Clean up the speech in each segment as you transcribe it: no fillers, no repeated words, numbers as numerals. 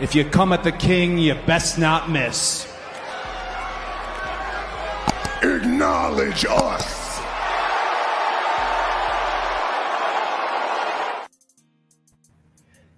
If you come at the king, you best not miss. Acknowledge us.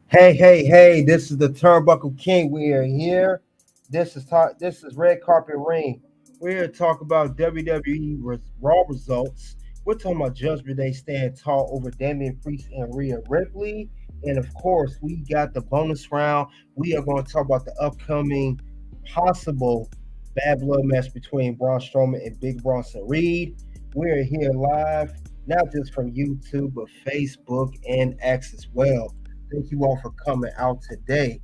Hey, this is the Turnbuckle King. We are here. This is Red Carpet Ring. We're here to talk about WWE Raw results. We're talking about Judgment Day stand tall over Damian Priest and Rhea Ripley. And of course, we got the bonus round. We are going to talk about the upcoming possible bad blood match between Braun Strowman and Big Bronson Reed. We're here live, not just from YouTube, but Facebook and X as well. Thank you all for coming out today.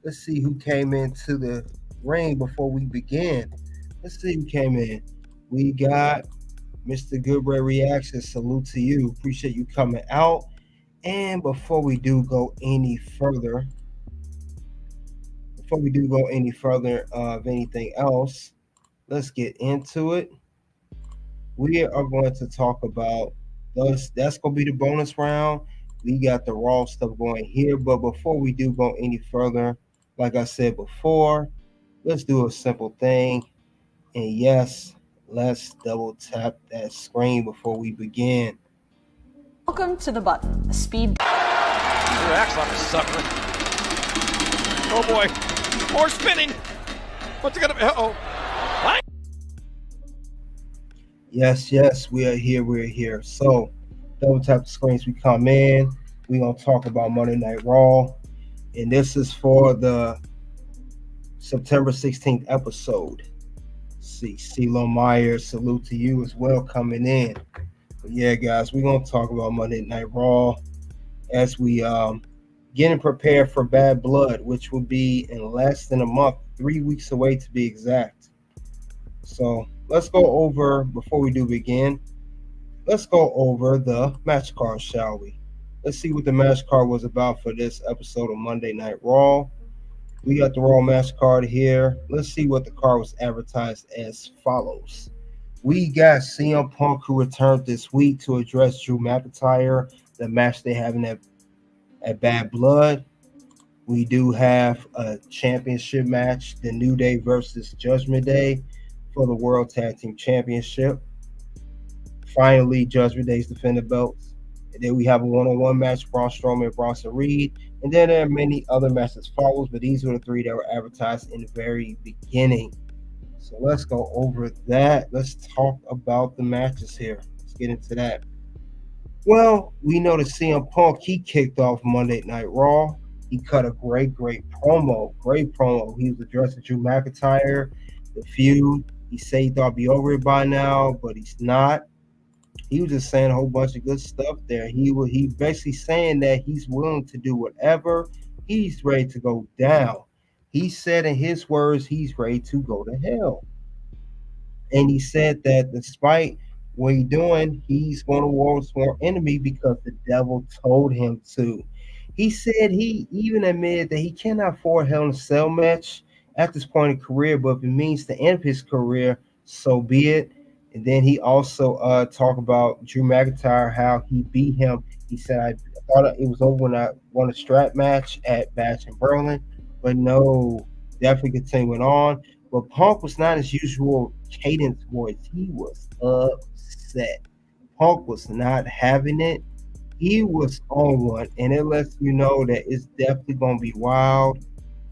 Let's see who came into the ring before we begin. Let's see who came in. We got Mr. Goodbread Reaction. Salute to you. Appreciate you coming out. And before we do go any further of anything else, let's get into it. We are going to talk about those. That's going to be the bonus round. We got the Raw stuff going here, but before we do go any further, like I said before, let's do a simple thing. And yes, let's double tap that screen before we begin. Welcome to the button, a speed. He acts like a sucker. Oh boy, more spinning. What's it gonna be? Uh-oh. What? Yes, we're here. So, double tap the screens. We come in. We're going to talk about Monday Night Raw. And this is for the September 16th episode. See, CeeLo Myers, salute to you as well coming in. But yeah, guys, we're going to talk about Monday Night Raw as we getting prepared for Bad Blood, which will be in less than a month, 3 weeks away to be exact. So let's go over, before we do begin, let's go over the match card, shall we? Let's see what the match card was about for this episode of Monday Night Raw. We got the Raw match card here. Let's see what the card was advertised as follows. We got CM Punk, who returned this week to address Drew McIntyre, the match they having at Bad Blood. We do have a championship match, The New Day versus Judgment Day for the World Tag Team Championship. Finally, Judgment Day's defend the belts. And then we have a one-on-one match, Braun Strowman and Bronson Reed. And then there are many other matches follows, but these were the three that were advertised in the very beginning. So let's go over that. Let's talk about the matches here. Let's get into that. Well, we know that CM Punk, he kicked off Monday Night Raw. He cut a great promo. He was addressing Drew McIntyre, the feud. He said he thought it'd be over by now, but he's not. He was just saying a whole bunch of good stuff there. He basically saying that he's willing to do whatever. He's ready to go down. He said in his words, he's ready to go to hell. And he said that despite what he's doing, he's going to war with sworn enemy because the devil told him to. He said he even admitted that he cannot afford Hell in a Cell match at this point in career, but if it means the end of his career, so be it. And then he also talked about Drew McIntyre, how he beat him. He said, I thought it was over when I won a strap match at Bash in Berlin, but no, definitely continuing on. But Punk was not his usual cadence voice. He was upset. Punk was not having it. He was on one, and it lets you know that it's definitely going to be wild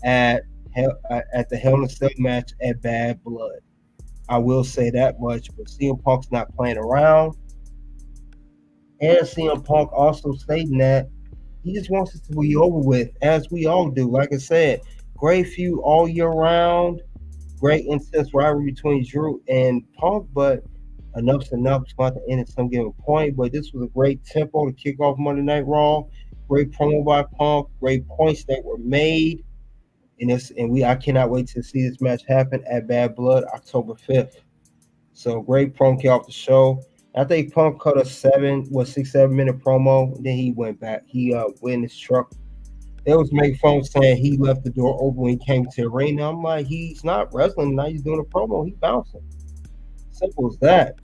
at the Hell in a Cell match at Bad Blood. I will say that much, but CM Punk's not playing around. And CM Punk also stating that he just wants it to be over with, as we all do. Like I said, great feud all year round, great intense rivalry between Drew and Punk, but enough's enough. It's going to end at some given point, but this was a great tempo to kick off Monday Night Raw. Great promo by Punk, great points that were made. I cannot wait to see this match happen at Bad Blood October 5th. So great promo kick off the show. I think Punk cut a 6-7 minute promo. And then he went back. He went in his truck. There was made phone saying he left the door open when he came to the arena. I'm like, he's not wrestling now. He's doing a promo. He's bouncing. Simple as that.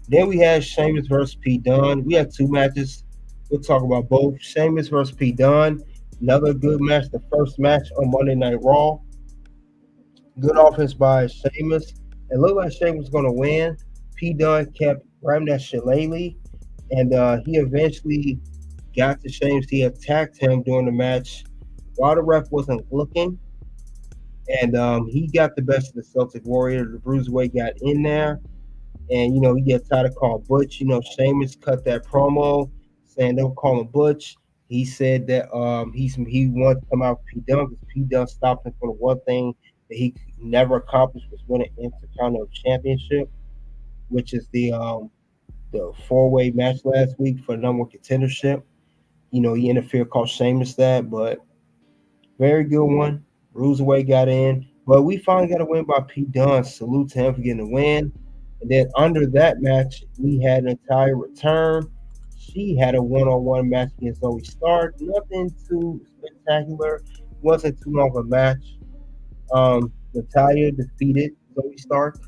Then we had Sheamus versus Pete Dunne. We had two matches. We'll talk about both. Sheamus versus Pete Dunne. Another good match, the first match on Monday Night Raw. Good offense by Sheamus. It looked like Sheamus was going to win. P. Dunne kept grabbing that shillelagh, and he eventually got to Sheamus. He attacked him during the match while the ref wasn't looking, and he got the best of the Celtic Warrior. The Bruiserweight got in there, and, he gets tired of calling Butch. Sheamus cut that promo saying don't call him Butch. He said that he wanted to come out with P. Dunne because P. Dunne stopped him from the one thing that he never accomplished, was win an Intercontinental Championship, which is the four-way match last week for the number one contendership. He interfered, called Sheamus that, but very good one. Bruiserweight got in, but we finally got a win by P. Dunne. Salute to him for getting the win. And then under that match, we had Natalya return. She had a one-on-one match against Zoe Stark. Nothing too spectacular. Wasn't too long of a match. Natalya defeated Zoe Stark.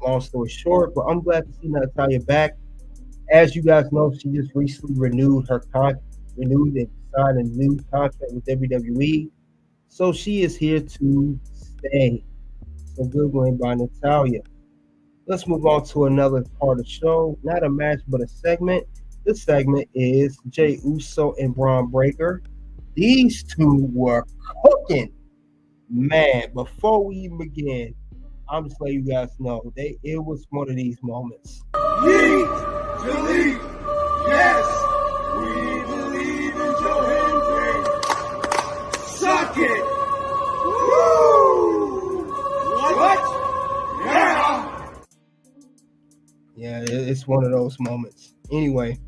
Long story short, but I'm glad to see Natalya back. As you guys know, she just recently renewed and signed a new contract with WWE. So she is here to stay. So good win by Natalya. Let's move on to another part of the show. Not a match, but a segment. This segment is Jey Uso and Bron Breakker. These two were cooking. Man, before we even begin, I'm just letting you guys know it was one of these moments. Yeet, delete, yes, we believe in Joe Hendry. Suck it. Woo! What? Yeah. Yeah, it's one of those moments. Anyway,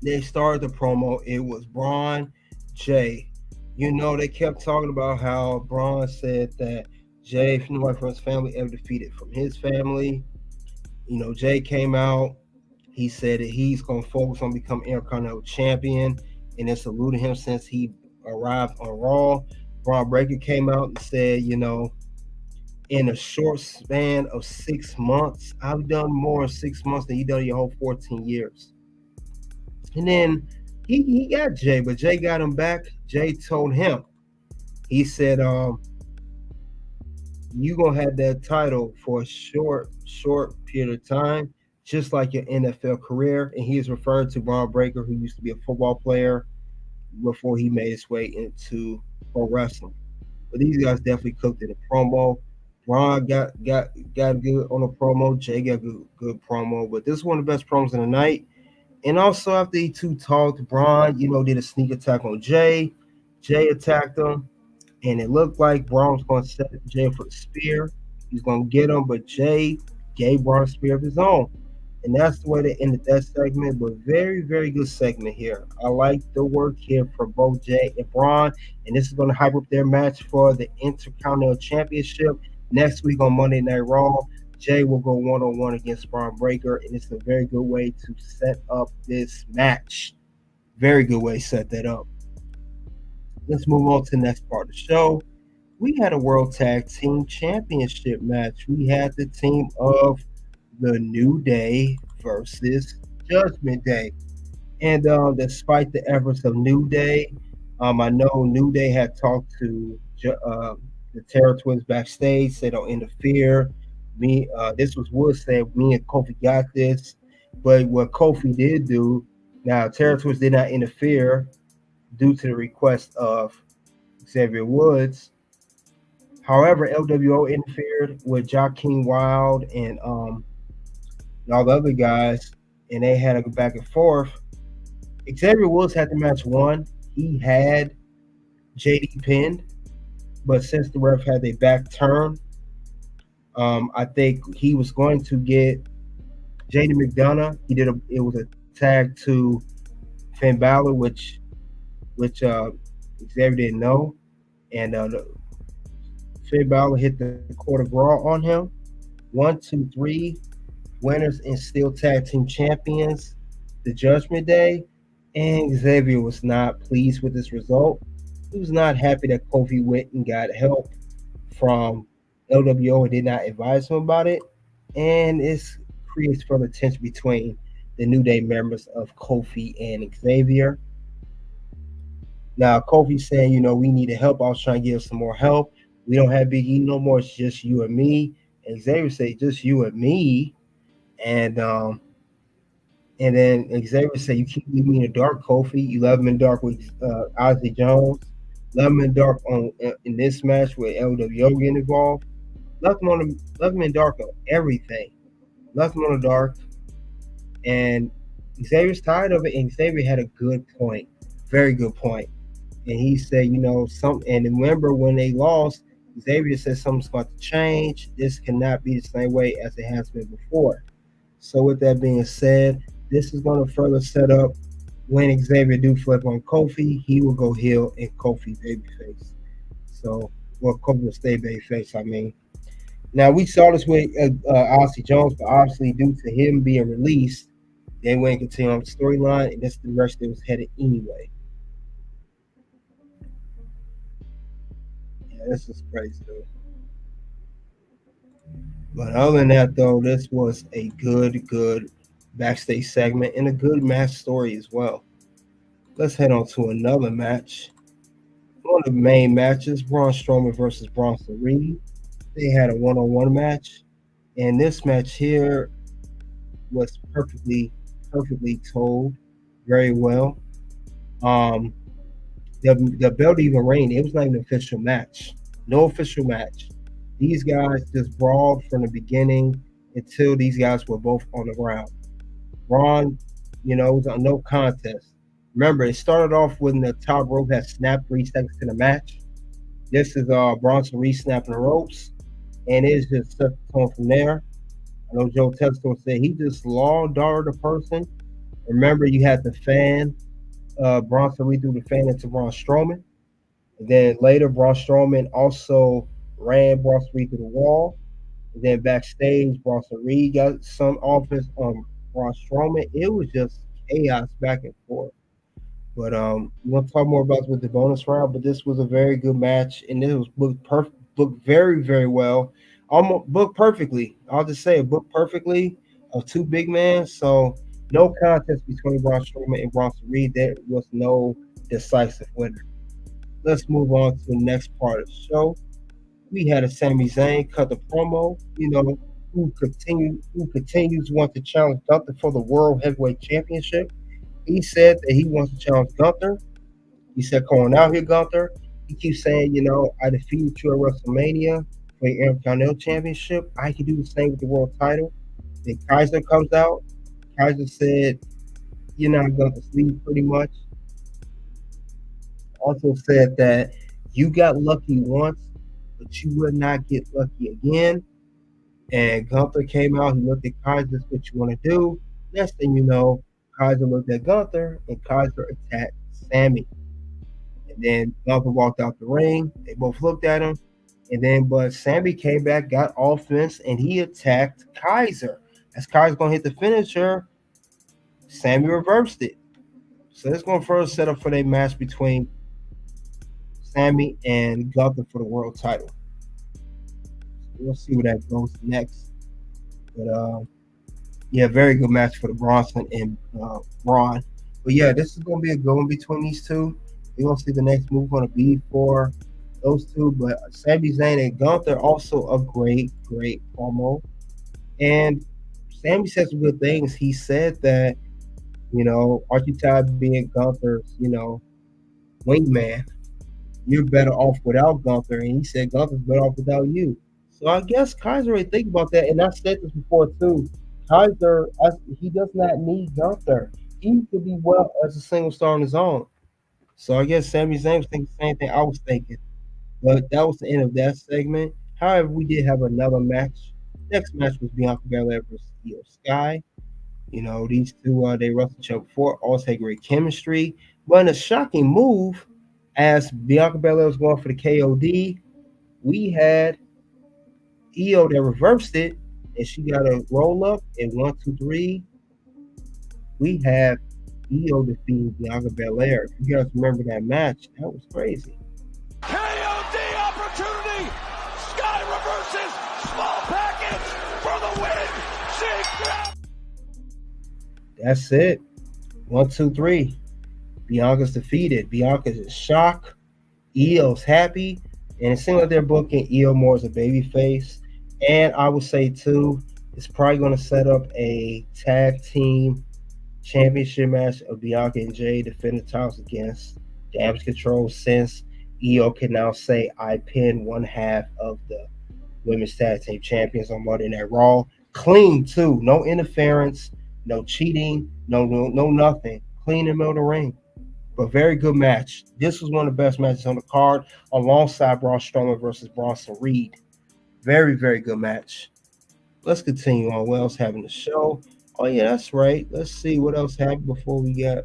they started the promo. It was Braun, Jey. They kept talking about how Braun said that Jey, from his family, ever defeated from his family. Jey came out. He said that he's going to focus on becoming Intercontinental Champion, and then saluted him since he arrived on Raw. Bron Breakker came out and said, in a short span of 6 months, I've done more in 6 months than you done your whole 14 years. And then he got Jey, but Jey got him back. Jey told him, he said, you're going to have that title for a short period of time, just like your NFL career. And he is referring to Bron Breakker, who used to be a football player before he made his way into pro wrestling. But these guys definitely cooked in the promo. Braun got good on the promo. Jey got good promo. But this is one of the best promos of the night. And also after the two talked, Braun, did a sneak attack on Jey. Jey attacked him. And it looked like Braun was going to set Jey for the spear. He's going to get him, but Jey gave Braun a spear of his own. And that's the way they ended that segment. But very, very good segment here. I like the work here for both Jey and Braun. And this is going to hype up their match for the Intercontinental Championship next week on Monday Night Raw. Jey will go one-on-one against Bron Breakker, and it's a very good way to set up this match. Very good way to set that up. Let's move on to the next part of the show. We had a World Tag Team Championship match. We had the team of the New Day versus Judgment Day. And despite the efforts of New Day, I know New Day had talked to the Terror Twins backstage, said don't interfere. This was Wood said, me and Kofi got this. But what Kofi did do, now Terror Twins did not interfere due to the request of Xavier Woods. However, LWO interfered with Joaquin Wilde and all the other guys, and they had a back and forth. Xavier Woods had the match won. He had JD pinned, but since the ref had their back turned, I think he was going to get JD McDonough. It was a tag to Finn Balor, which Xavier didn't know, and Finn Balor hit the Court of Raw on him. 1, 2, 3 winners and still tag team champions, the Judgment Day, and Xavier was not pleased with this result. He was not happy that Kofi went and got help from LWO and did not advise him about it, and it creates further tension between the New Day members of Kofi and Xavier. Now, Kofi's saying, you know, we need help. I was trying to give some more help. We don't have Big E no more. It's just you and me. And Xavier said, just you and me. And then Xavier said, you keep leaving me in the dark, Kofi. You love him in dark with Ozzy Jones. Love him in dark in this match with LWO getting involved. Left him in dark on everything. Left him on the dark. And Xavier's tired of it. And Xavier had a good point. Very good point. And he said, you know, and remember when they lost, Xavier said something's about to change. This cannot be the same way as it has been before. So with that being said, this is going to further set up when Xavier do flip on Kofi, he will go heel and Kofi babyface. So, well, Kofi will stay babyface, I mean. Now, we saw this with Ozzy Jones, but obviously due to him being released, they went and continue on the storyline, and that's the direction it was headed anyway. Yeah, this is crazy, though. But other than that, though, this was a good backstage segment and a good match story as well. Let's head on to another match. One of the main matches, Braun Strowman versus Bronson Reed. They had a one-on-one match, and this match here was perfectly told very well. The belt even reigned. It was not even an official match. No official match. These guys just brawled from the beginning until these guys were both on the ground. Braun, you know, it was a no contest. Remember, it started off when the top rope had snapped 3 seconds to the match. This is Bronson Reed snapping the ropes, and it's just set the tone from there. I know Joe Testo said he just law darted a person. Remember, you had the fan, Bronson Reed threw the fan into Braun Strowman. And then later, Braun Strowman also ran Bronson Reed through the wall. And then backstage, Bronson Reed got some offense on Braun Strowman. It was just chaos back and forth. But we'll talk more about this with the bonus round. But this was a very good match, and it was booked very, very well. Almost booked perfectly. I'll just say it booked perfectly of 2 big men. So no contest between Braun Strowman and Bronson Reed. There was no decisive winner. Let's move on to the next part of the show. We had a Sami Zayn cut the promo, you know, who continues want to challenge Gunther for the World Heavyweight Championship. He said that he wants to challenge Gunther. He said, "Come on out here, Gunther." He keeps saying, you know, I defeated you at WrestleMania for your Intercontinental Championship. I can do the same with the world title. Then Kaiser comes out. Kaiser said, "You're not going to sleep," pretty much. Also said that you got lucky once, but you will not get lucky again. And Gunther came out. He looked at Kaiser. What you want to do? Next thing you know, Kaiser looked at Gunther, and Kaiser attacked Sami. And then Gunther walked out the ring. They both looked at him. But Sami came back, got offense, and he attacked Kaiser. As Kaiser's going to hit the finisher, Sami reversed it. So it's going to further set up for their match between Sami and Gunther for the world title. We'll see where that goes next. But yeah, very good match for the Bronson and Braun. But yeah, this is going to be a good one between these two. We're going to see the next move going to be for those two. But Sami Zayn and Gunther, also a great promo. And Sami said some good things. He said that, you know, aren't you tired of being Gunther's, you know, wingman? You're better off without Gunther. And he said Gunther's better off without you. So I guess Kaiser really think about that. And I said this before too. Kaiser, he does not need Gunther. He could be well as a single star on his own. So I guess Sami Zayn was thinking the same thing I was thinking. But that was the end of that segment. However, we did have another match. Next match was Bianca Belair versus Io Sky. You know, these two, they wrestled each other before, also had great chemistry. But in a shocking move, as Bianca Belair was going for the KOD, we had Io that reversed it, and she got a roll up. And 1, 2, 3, we have Io defeating Bianca Belair. If you guys remember that match, that was crazy. KOD opportunity. Sky reverses. Small package for the win. She grabbed. That's it. 1, 2, 3. Bianca's defeated. Bianca's in shock. Io's happy. And it seems like they're booking Io more as a babyface. And I would say, too, it's probably going to set up a tag team championship match of Bianca and Jey defending titles against Damage Control, since Io can now say, I pinned one half of the women's tag team champions on Monday Night Raw. Clean, too. No interference, no cheating, no nothing. Clean in the middle of the ring. But very good match. This was one of the best matches on the card, alongside Braun Strowman versus Bronson Reed. Very, very good match. Let's continue on. What else happened in the show? Oh, yeah, that's right. Let's see what else happened before we get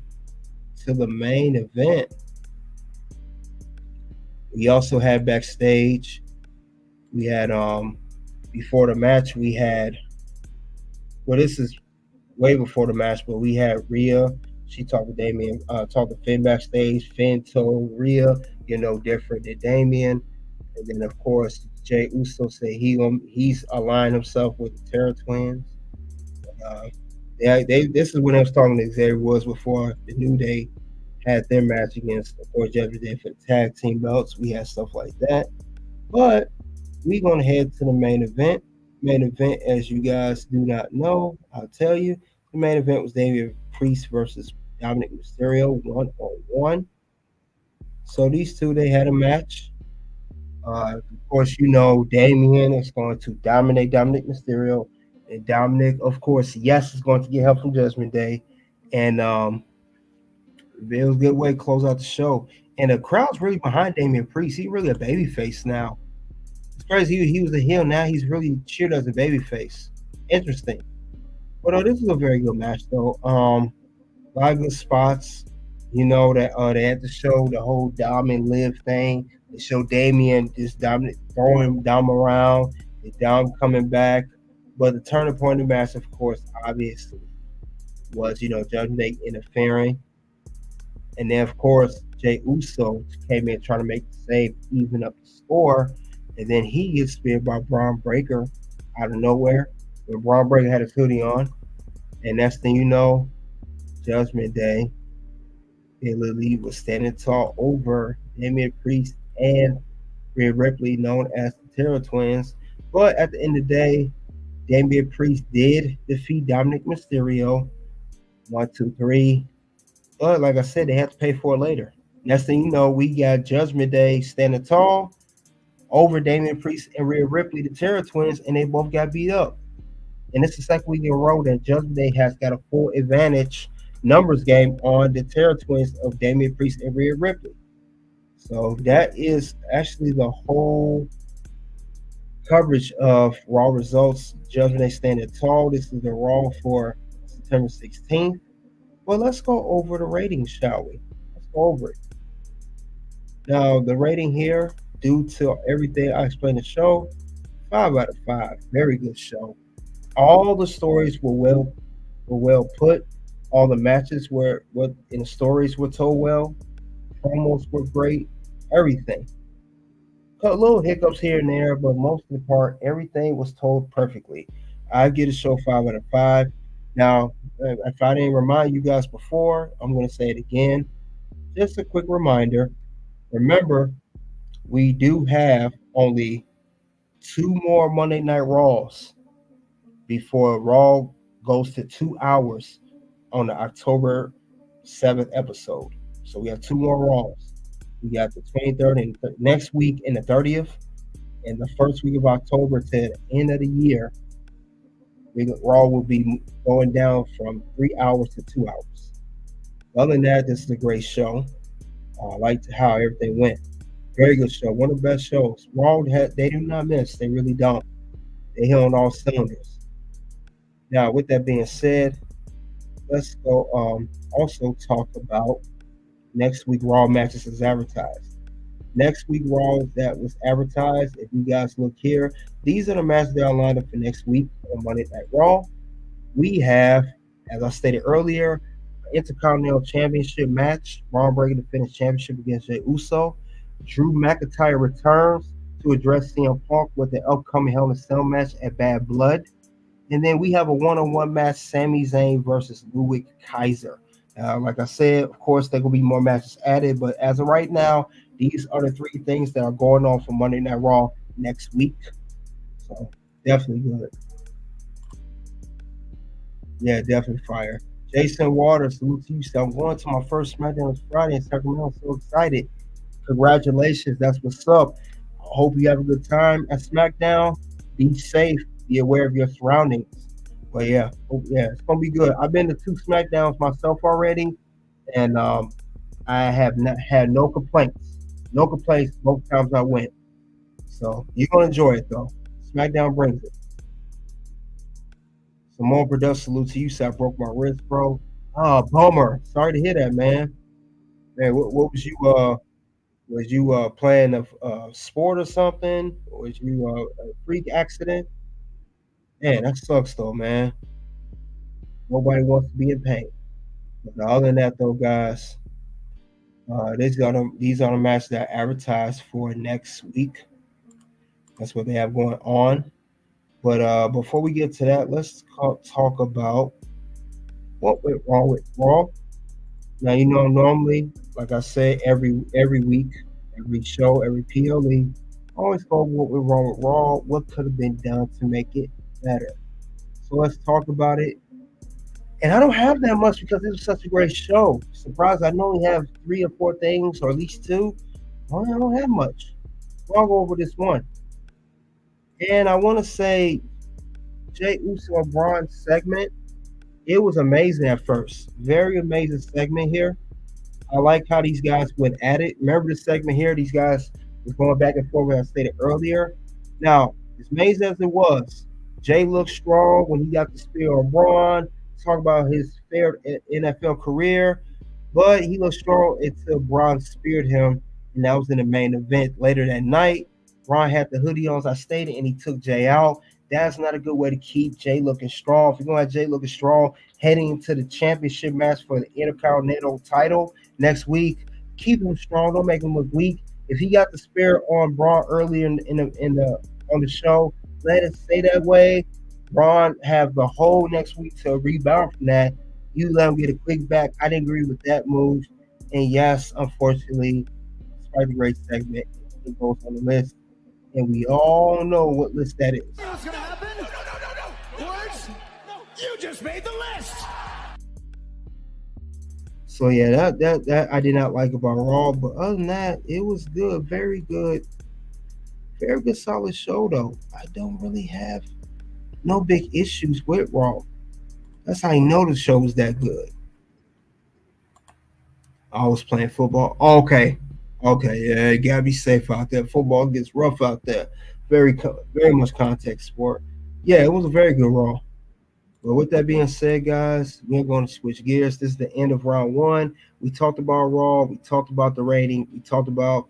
to the main event. We also had backstage. We had before the match, we had, well, this is way before the match, but we had Rhea. She talked to Damian, talked to Finn backstage. Finn told Rhea, you're no different than Damian. And then, of course, Jey Uso said he's aligned himself with the Terror Twins. This is when I was talking to Xavier Woods before the New Day had their match against, of course, Judgment Day for the tag team belts. We had stuff like that. But we're going to head to the main event. Main event, as you guys do not know, I'll tell you. The main event was Damian Priest versus Dominic Mysterio 1-on-1. So these two, they had a match. Of course, you know Damian is going to dominate Dominic Mysterio. And Dominic, of course, yes, is going to get help from Judgment Day. And it was a good way to close out the show. And the crowd's really behind Damian Priest. He's really a babyface now. It's crazy. He was a heel. Now he's really cheered as a babyface. Interesting. But this was a very good match, though. A lot of good spots. You know that they had to show the whole Dom and Liv thing. They showed Damian just throwing Dom around, and Dom coming back. But the turning point of the match, of course, obviously, was Judgment Day interfering, and then of course Jey Uso came in trying to make the save, even up the score, and then he gets speared by Bron Breakker out of nowhere. When Bron Breakker had his hoodie on, and next thing you know, Judgment Day, they literally was standing tall over Damian Priest and Rhea Ripley, known as the Terror Twins. But at the end of the day, Damian Priest did defeat Dominic Mysterio 1, 2, 3. But like I said, they have to pay for it later. Next thing you know, we got Judgment Day standing tall over Damian Priest and Rhea Ripley, the Terror Twins, and they both got beat up. And it's the second week in a row that Judgment Day has got a full advantage numbers game on the Terror Twins of Damian Priest and Rhea Ripley. So that is actually the whole coverage of Raw results. Judgment Day standing tall. This is the Raw for September 16th. Well, let's go over the ratings, shall we? Let's go over it. Now, the rating here, due to everything I explained in the show, 5 out of 5. Very good show. All the stories were well put. All the matches were in the stories were told well. Promos were great. Everything. A little hiccups here and there, but most of the part, everything was told perfectly. I give the show 5 out of 5. Now, if I didn't remind you guys before, I'm going to say it again. Just a quick reminder. Remember, we do have only 2 more Monday Night Raws before Raw goes to 2 hours on the October 7th episode. So we have 2 more Raws. We got the 23rd and next week and the 30th, and the first week of October to the end of the year. Raw will be going down from 3 hours to 2 hours. Other than that, this is a great show. I liked how everything went. Very good show. One of the best shows. Raw, they do not miss. They really don't. They hit on all cylinders. Now, with that being said, let's go also talk about next week Raw matches as advertised. Next week Raw that was advertised, if you guys look here, these are the matches that are lined up for next week on Monday Night Raw. We have, as I stated earlier, an Intercontinental Championship match. Bron Breakker defends championship against Jey Uso. Drew McIntyre returns to address CM Punk with the upcoming Hell in a Cell match at Bad Blood. And then we have a one-on-one match, Sami Zayn versus Ludwig Kaiser. Like I said, of course, there will be more matches added, but as of right now, these are the three things that are going on for Monday Night Raw next week. So definitely good. Yeah, definitely fire. Jason Waters, salute to you. So I'm going to my first SmackDown on Friday in Sacramento. I'm so excited. Congratulations. That's what's up. I hope you have a good time at SmackDown. Be safe. Be aware of your surroundings. But yeah, it's gonna be good. I've been to 2 SmackDowns myself already, and I have not had no complaints. No complaints both times I went. So you're gonna enjoy it though. SmackDown brings it. Simone Production, salute to you. So I broke my wrist, bro. Oh, bummer. Sorry to hear that, man. Man, what was you playing a sport or something? Or was you a freak accident? Man, that sucks though, man. Nobody wants to be in pain. But other than that, though, guys, these are the matches that are advertised for next week. That's what they have going on. But before we get to that, let's talk about what went wrong with Raw. Now, normally, like I said, every week, every show, every PLE, always go over what went wrong with Raw, what could have been done to make it better. So let's talk about it. And I don't have that much because it was such a great show. Surprised I only have 3 or 4 things, or at least 2. I don't have much. So I'll go over this one. And I want to say Jey Uso and Braun segment, it was amazing at first. Very amazing segment here. I like how these guys went at it. Remember the segment here? These guys was going back and forth, as I stated earlier. Now, as amazing as it was, Jey looked strong when he got the spear on Braun. Talk about his failed NFL career, but he looked strong until Braun speared him, and that was in the main event later that night. Braun had the hoodie on, as I stated, and he took Jey out. That's not a good way to keep Jey looking strong. If you're going to have Jey looking strong heading into the championship match for the Intercontinental title next week, keep him strong. Don't make him look weak. If he got the spear on Braun earlier on the show, let it stay that way. Braun have the whole next week to rebound from that. You let him get a quick back. I didn't agree with that move. And yes, unfortunately, despite the great segment, it goes on the list. And we all know what list that is. What's gonna happen? No. Words? No. You just made the list. So yeah, that I did not like about Raw, but other than that, it was good, very good solid show though. I don't really have no big issues with Raw. That's how you know the show was that good. I was playing football. Okay, yeah, you gotta be safe out there. Football gets rough out there. Very much contact sport. Yeah, it was a very good Raw. But with that being said, guys, we're going to switch gears. This is the end of round 1. We talked about Raw. We talked about the rating. We talked about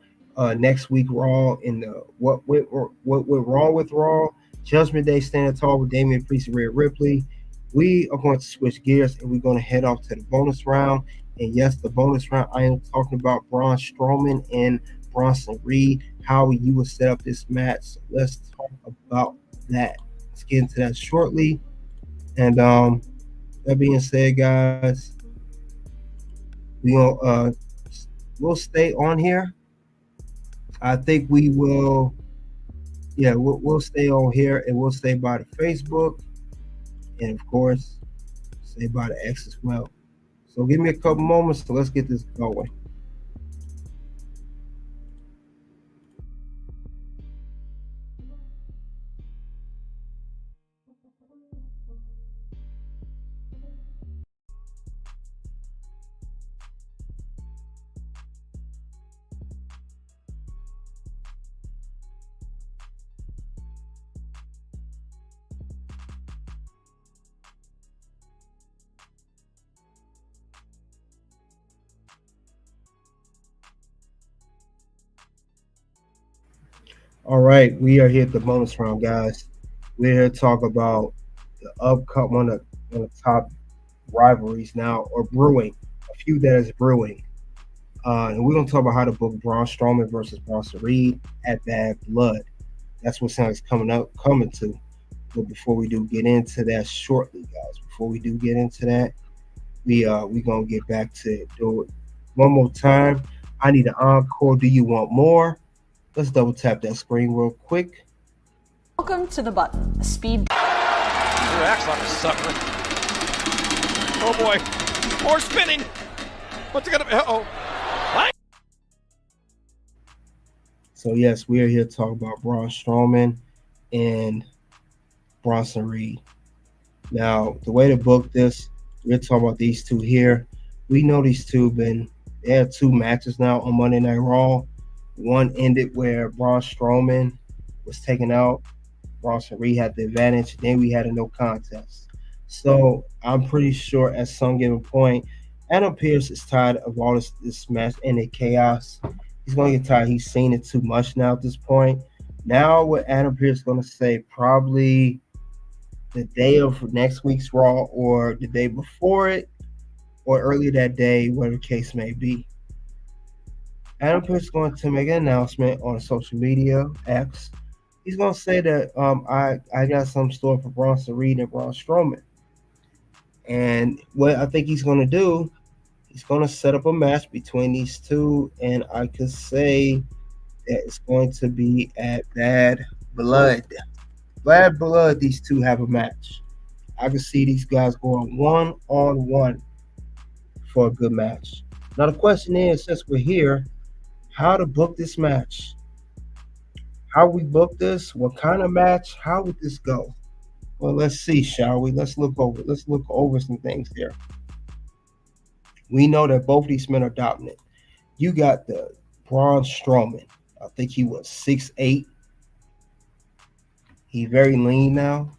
next week Raw and what went wrong with Raw. Judgment Day standing tall with Damian Priest and Rhea Ripley. We are going to switch gears and we're going to head off to the bonus round. And yes, the bonus round, I am talking about Braun Strowman and Bronson Reed, how you would set up this match. So let's talk about that. Let's get into that shortly. And that being said, guys, we'll stay on here. I think we will. Yeah, we'll stay on here and we'll stay by the Facebook, and of course, stay by the X as well. So give me a couple moments. So let's get this going. All right, we are here at the bonus round, guys. We're here to talk about the upcoming one of the top rivalries now, or brewing, a few that is brewing. And we're going to talk about how to book Braun Strowman versus Bronson Reed at Bad Blood. That's what sounds coming to. But before we do get into that shortly, guys, before we do get into that, we gonna get back to do it one more time. I need an encore. Do you want more? Let's double tap that screen real quick. Welcome to the button, a speed. Drew acts like a sucker. Oh boy. More spinning. What's it gonna be? Uh-oh. So yes, we are here to talk about Braun Strowman and Bronson Reed. Now, the way to book this, we're talking about these two here. We know these two they had two matches now on Monday Night Raw. One ended where Braun Strowman was taken out. Bronson Reed had the advantage. Then we had a no contest. So I'm pretty sure at some given point, Adam Pearce is tired of all this match and the chaos. He's going to get tired. He's seen it too much now at this point. Now what Adam Pearce is going to say, probably the day of next week's Raw or the day before it or earlier that day, whatever the case may be. Adam Pearce is going to make an announcement on social media, X. He's going to say that I got some store for Bronson Reed and Braun Strowman. And what I think he's going to do, he's going to set up a match between these two, and I could say that it's going to be at Bad Blood. Bad Blood, these two have a match. I can see these guys going one-on-one for a good match. Now the question is, since we're here, how to book this match? How we book this? What kind of match? How would this go? Well, let's see, shall we? Let's look over some things here. We know that both of these men are dominant. You got the Braun Strowman. I think he was 6'8". He's very lean now.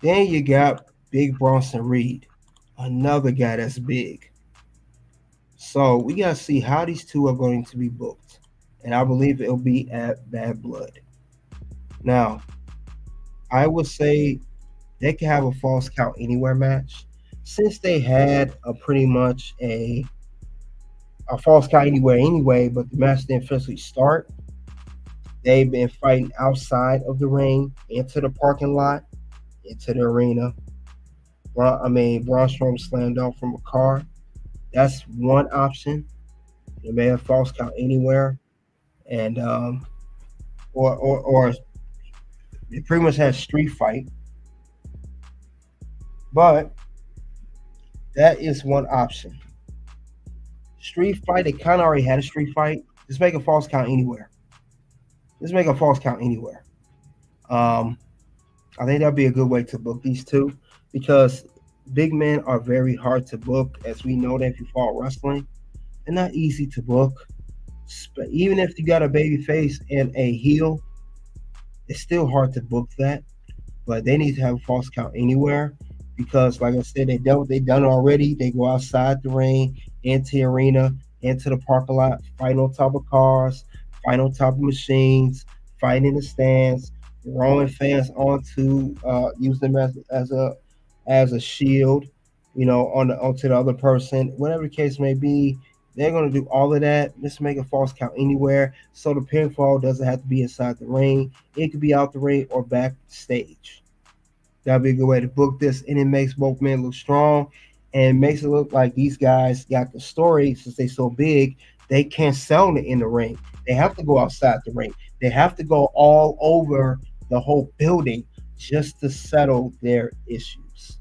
Then you got Big Bronson Reed, another guy that's big. So we got to see how these two are going to be booked. And I believe it'll be at Bad Blood. Now, I would say they could have a false count anywhere match. Since they had pretty much a false count anywhere anyway, but the match didn't officially start, they've been fighting outside of the ring, into the parking lot, into the arena. Braun Strowman slammed off from a car. That's one option. They may have false count anywhere, and or it pretty much has street fight. But that is one option. Street fight, they kind of already had a street fight. Just make a false count anywhere. I think that'd be a good way to book these two, because big men are very hard to book, as we know that if you follow wrestling. They're not easy to book. Even if you got a baby face and a heel, it's still hard to book that. But they need to have a false count anywhere, because like I said, they done it already. They go outside the ring, into the arena, into the parking lot, fight on top of cars, fight on top of machines, fight in the stands, throwing fans onto use them as a shield, onto the other person. Whatever the case may be, they're going to do all of that. Just make a false count anywhere, so the pinfall doesn't have to be inside the ring. It could be out the ring or backstage. That'd be a good way to book this, and it makes both men look strong, and makes it look like these guys got the story. Since they're so big, they can't sell it in the ring. They have to go outside the ring. They have to go all over the whole building just to settle their issues.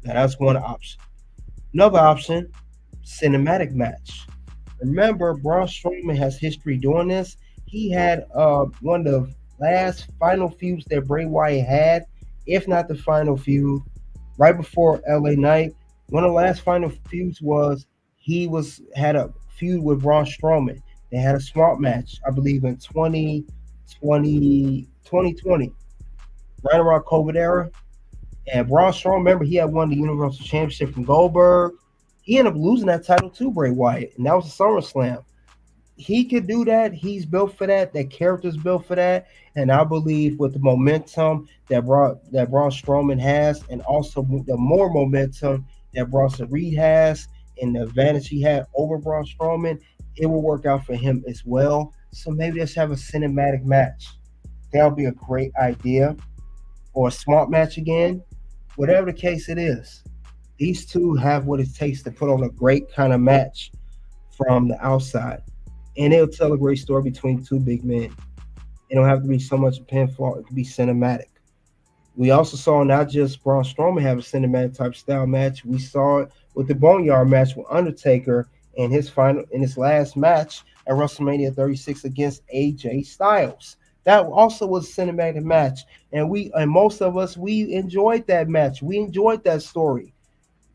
Now, that's one option. Another option, cinematic match. Remember, Braun Strowman has history doing this. He had one of the last final feuds that Bray Wyatt had, if not the final feud, right before LA Knight. One of the last final feuds was he had a feud with Braun Strowman. They had a smart match, I believe, in 2020, right around COVID era. And Braun Strowman, remember, he had won the Universal Championship from Goldberg. He ended up losing that title to Bray Wyatt, and that was a SummerSlam. He could do that. He's built for that. That character's built for that. And I believe with the momentum that Braun Strowman has, and also the more momentum that Bronson Reed has, and the advantage he had over Braun Strowman, it will work out for him as well. So maybe let's have a cinematic match. That would be a great idea. Or a smart match again. Whatever the case it is. These two have what it takes to put on a great kind of match from the outside. And it'll tell a great story between two big men. It don't have to be so much a pinfall, it can be cinematic. We also saw not just Braun Strowman have a cinematic type style match. We saw it with the Boneyard match with Undertaker in his last match at WrestleMania 36 against AJ Styles. That also was a cinematic match, and most of us we enjoyed that match. We enjoyed that story.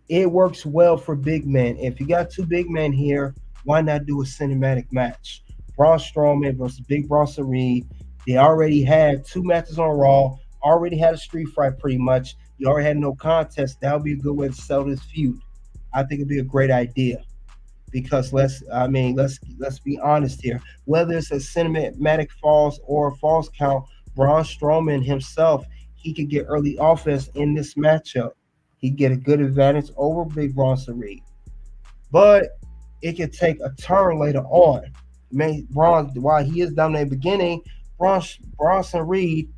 It works well for big men. If you got two big men here, why not do a cinematic match? Braun Strowman versus Big Bronson Reed. They already had two matches on Raw, already had a street fight pretty much. You already had no contest. That would be a good way to sell this feud. I think it'd be a great idea because let's be honest here. Whether it's a cinematic falls or a falls count, Braun Strowman himself, he could get early offense in this matchup. He'd get a good advantage over Big Bronson Reed. But it could take a turn later on. Braun, while he is dominating the beginning, Bronson Reed,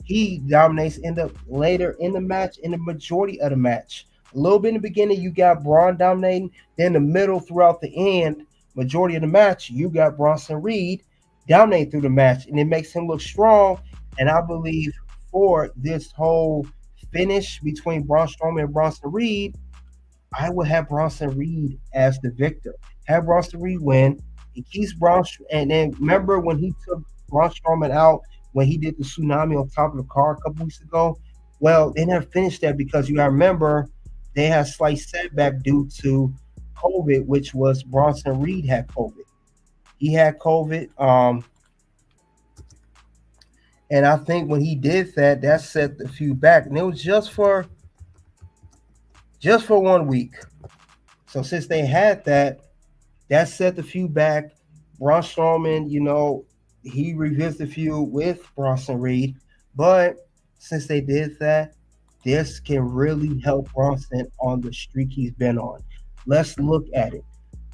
he dominates later in the match, in the majority of the match. A little bit in the beginning, you got Braun dominating. Then the middle throughout the end, majority of the match, you got Bronson Reed dominating through the match. And it makes him look strong. And I believe for this whole finish between Braun Strowman and Bronson Reed, I would have Bronson Reed as the victor. Have Bronson Reed win. He keeps Braun, and then remember when he took Braun Strowman out when he did the tsunami on top of the car a couple weeks ago? Well, they never finished that because you got to remember they had a slight setback due to COVID, which was Bronson Reed had COVID. He had COVID. And I think when he did that, that set the feud back. And it was just for 1 week. So since they had that set the feud back. Braun Strowman, he revisited the feud with Bronson Reed. But since they did that, this can really help Bronson on the streak he's been on. Let's look at it.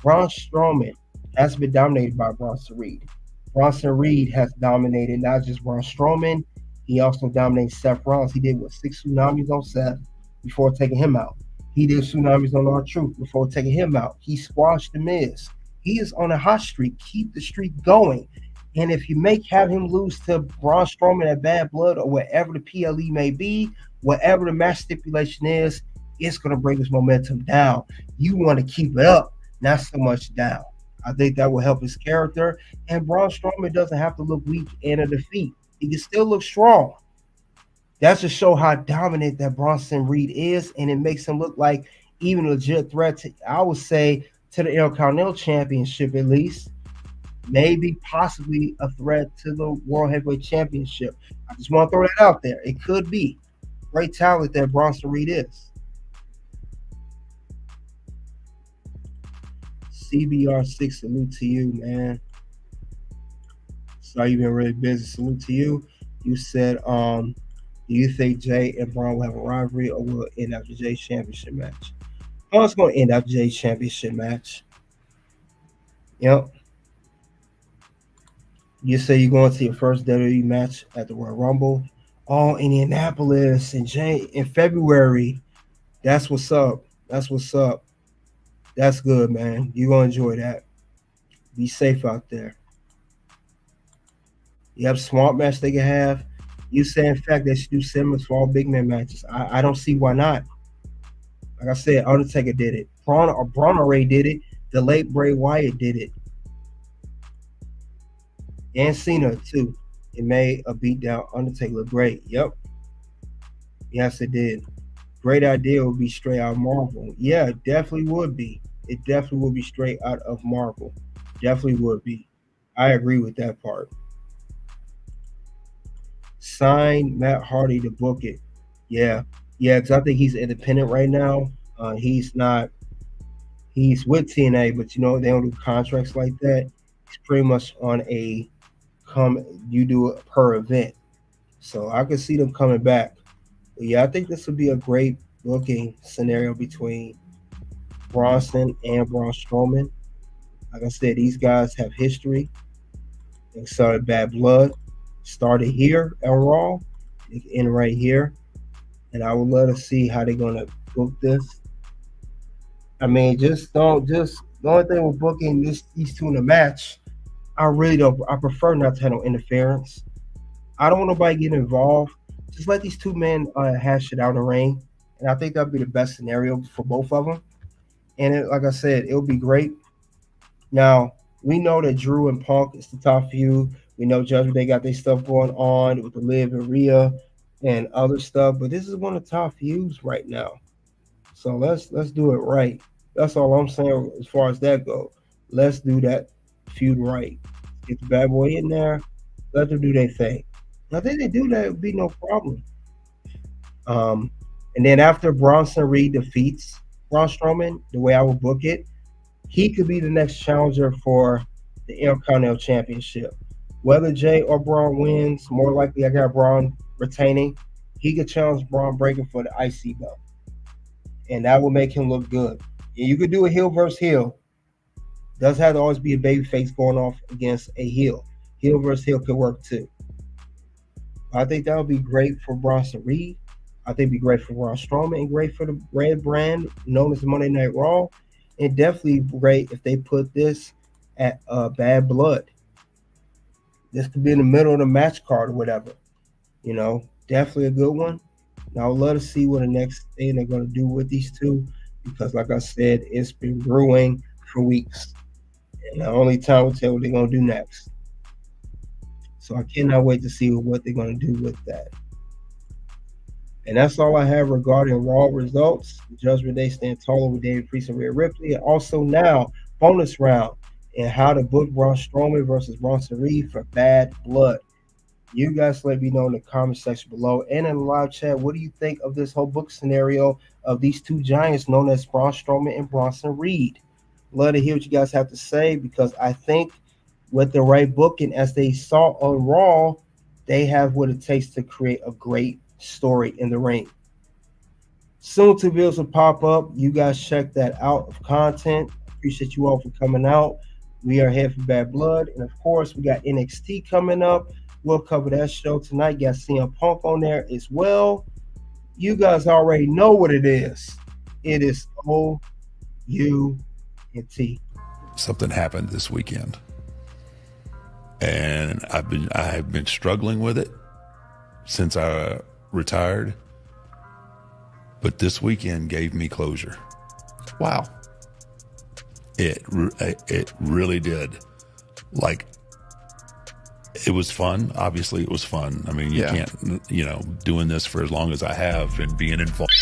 Braun Strowman has been dominated by Bronson Reed. Bronson Reed has dominated not just Braun Strowman, he also dominated Seth Rollins. He did 6 tsunamis on Seth before taking him out. He did tsunamis on R-Truth before taking him out. He squashed The Miz. He is on a hot streak. Keep the streak going. And if you have him lose to Braun Strowman at Bad Blood or whatever the PLE may be, whatever the match stipulation is, it's going to bring his momentum down. You want to keep it up, not so much down. I think that will help his character. And Braun Strowman doesn't have to look weak in a defeat. He can still look strong. That's to show how dominant that Bronson Reed is, and it makes him look like even a legit threat to, I would say, to the Intercontinental Championship at least. Maybe possibly a threat to the World Heavyweight Championship. I just want to throw that out there. It could be. Great talent that Bronson Reed is. CBR6, salute to you, man. So you've been really busy. Salute to you. You said, do you think Jey and Braun will have a rivalry or will it end after Jey's championship match? Oh, it's going to end after Jey's championship match. Yep. You say you're going to your first WWE match at the Royal Rumble. Oh, Indianapolis in February. That's what's up. That's what's up. That's good, man. You're going to enjoy that. Be safe out there. You have a smart match they can have. You say, in fact, they should do similar for all big man matches. I don't see why not. Like I said, Undertaker did it. Braun already did it. The late Bray Wyatt did it. And Cena, too. It made a beatdown Undertaker look great. Yep. Yes, it did. Great idea would be straight out of Marvel. Yeah, it definitely would be. It definitely would be straight out of Marvel. Definitely would be. I agree with that part. Sign Matt Hardy to book it. Yeah, because I think he's independent right now. He's with TNA, but they don't do contracts like that. He's pretty much on you do it per event. So I can see them coming back. But yeah, I think this would be a great booking scenario between Bronson and Braun Strowman. Like I said, these guys have history. They started Bad Blood. Started here at Raw, end right here, and I would love to see how they're gonna book this. I mean, just don't just the only thing with booking these two in a match, I really don't. I prefer not to have no interference. I don't want nobody getting involved. Just let these two men hash it out in the ring, and I think that'd be the best scenario for both of them. And like I said, it'll be great. Now we know that Drew and Punk is the top feud. We know Judgment Day got their stuff going on with the Liv and Rhea and other stuff, but this is one of the top feuds right now. So let's do it right. That's all I'm saying as far as that goes. Let's do that feud right. Get the bad boy in there. Let them do their thing. I think they do that, it would be no problem. And then after Bronson Reed defeats Braun Strowman, the way I would book it, he could be the next challenger for the Intercontinental Championship. Whether Jey or Braun wins, more likely I got Braun retaining. He could challenge Bron Breakker for the IC belt, and that will make him look good. And you could do a heel versus heel. Does have to always be a baby face going off against a heel. Heel versus heel could work too. I think that would be great for Bronson Reed. I think it'd be great for Braun Strowman and great for the red brand known as Monday Night Raw. And definitely great if they put this at Bad Blood. This could be in the middle of the match card or whatever. You know, definitely a good one. Now, I'd love to see what the next thing they're going to do with these two because, like I said, it's been brewing for weeks. And the only time will tell what they're going to do next. So I cannot wait to see what they're going to do with that. And that's all I have regarding Raw results. Judgment Day stand taller with David Priest and Rhea Ripley. And also now, bonus round and how to book Braun Strowman versus Bronson Reed for Bad Blood. You guys let me know in the comment section below and in the live chat, what do you think of this whole book scenario of these two giants known as Braun Strowman and Bronson Reed? Love to hear what you guys have to say because I think with the right booking, as they saw on Raw, they have what it takes to create a great story in the ring. Soon to videos will pop up. You guys check that out of content. Appreciate you all for coming out. We are here for Bad Blood. And of course, we got NXT coming up. We'll cover that show tonight. Got CM Punk on there as well. You guys already know what it is. It is O-U-N-T. Something happened this weekend. And I have been struggling with it since I retired. But this weekend gave me closure. Wow. It really did. Like, it was fun. Obviously, it was fun. I mean, you can't, doing this for as long as I have and being involved.